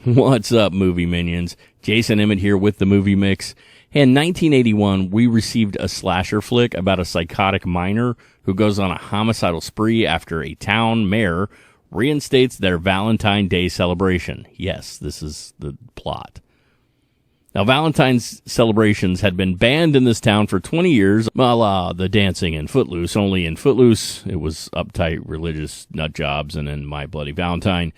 What's up, movie minions? Jason Emmett here with the Movie Mix. In 1981, we received a slasher flick about a psychotic miner who goes on a homicidal spree after a town mayor reinstates their Valentine Day celebration. Yes, this is the plot. Now, Valentine's celebrations had been banned in this town for 20 years, a la the dancing in Footloose. Only in Footloose, it was uptight religious nut jobs, and in My Bloody Valentine,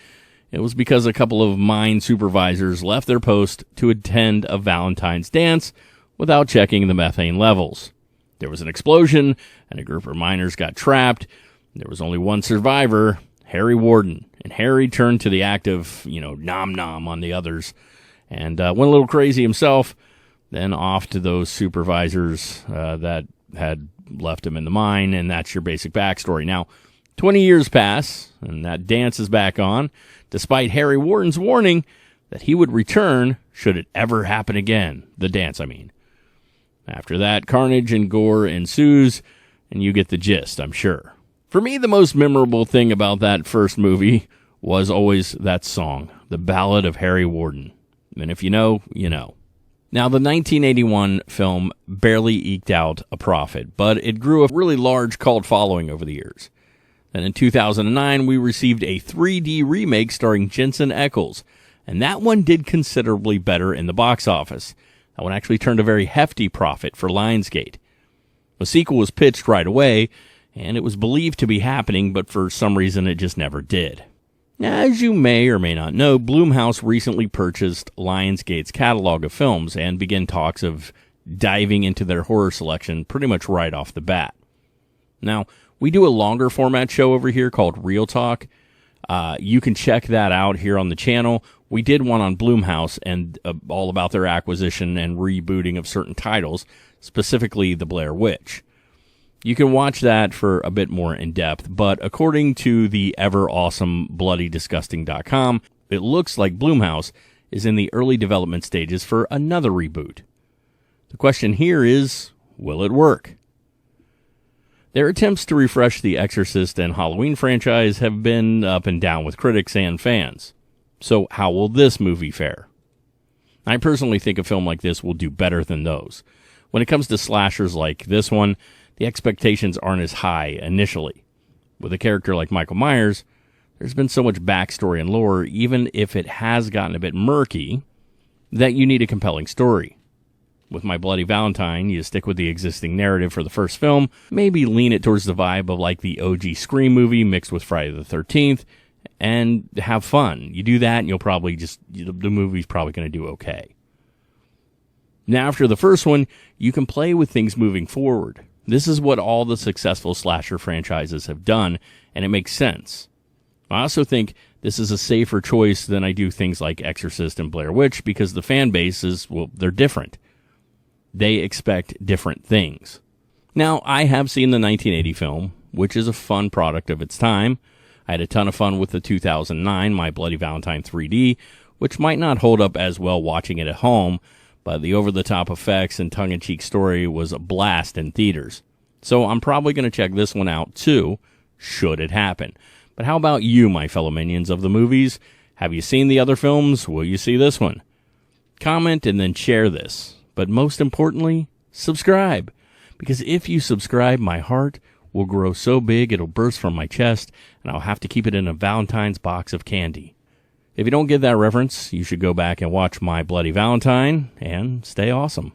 it was because a couple of mine supervisors left their post to attend a Valentine's dance without checking the methane levels. There was an explosion, and a group of miners got trapped. There was only one survivor, Harry Warden, and Harry turned to the act of, nom-nom on the others, and went a little crazy himself, then off to those supervisors that had left him in the mine, and that's your basic backstory. Now, 20 years pass, and that dance is back on, despite Harry Warden's warning that he would return should it ever happen again. The dance, I mean. After that, carnage and gore ensues, and you get the gist, I'm sure. For me, the most memorable thing about that first movie was always that song, The Ballad of Harry Warden. And if you know, you know. Now, the 1981 film barely eked out a profit, but it grew a really large cult following over the years. Then in 2009, we received a 3D remake starring Jensen Ackles, and that one did considerably better in the box office. That one actually turned a very hefty profit for Lionsgate. A sequel was pitched right away, and it was believed to be happening, but for some reason it just never did. Now, as you may or may not know, Blumhouse recently purchased Lionsgate's catalog of films and began talks of diving into their horror selection pretty much right off the bat. Now, we do a longer format show over here called Real Talk. You can check that out here on the channel. We did one on Blumhouse and all about their acquisition and rebooting of certain titles, specifically the Blair Witch. You can watch that for a bit more in depth, but according to the ever-awesome BloodyDisgusting.com, it looks like Blumhouse is in the early development stages for another reboot. The question here is, will it work? Their attempts to refresh the Exorcist and Halloween franchise have been up and down with critics and fans. So how will this movie fare? I personally think a film like this will do better than those. When it comes to slashers like this one, the expectations aren't as high initially. With a character like Michael Myers, there's been so much backstory and lore, even if it has gotten a bit murky, that you need a compelling story. With My Bloody Valentine, you stick with the existing narrative for the first film, maybe lean it towards the vibe of like the OG Scream movie mixed with Friday the 13th, and have fun. You do that and you'll probably the movie's probably going to do okay. Now, after the first one, you can play with things moving forward. This is what all the successful slasher franchises have done, and it makes sense. I also think this is a safer choice than I do things like Exorcist and Blair Witch because the fan bases, they're different. They expect different things. Now, I have seen the 1980 film, which is a fun product of its time. I had a ton of fun with the 2009 My Bloody Valentine 3D, which might not hold up as well watching it at home, but the over-the-top effects and tongue-in-cheek story was a blast in theaters. So I'm probably going to check this one out too, should it happen. But how about you, my fellow minions of the movies? Have you seen the other films? Will you see this one? Comment and then share this. But most importantly, subscribe. Because if you subscribe, my heart will grow so big it'll burst from my chest, and I'll have to keep it in a Valentine's box of candy. If you don't get that reference, you should go back and watch My Bloody Valentine, and stay awesome.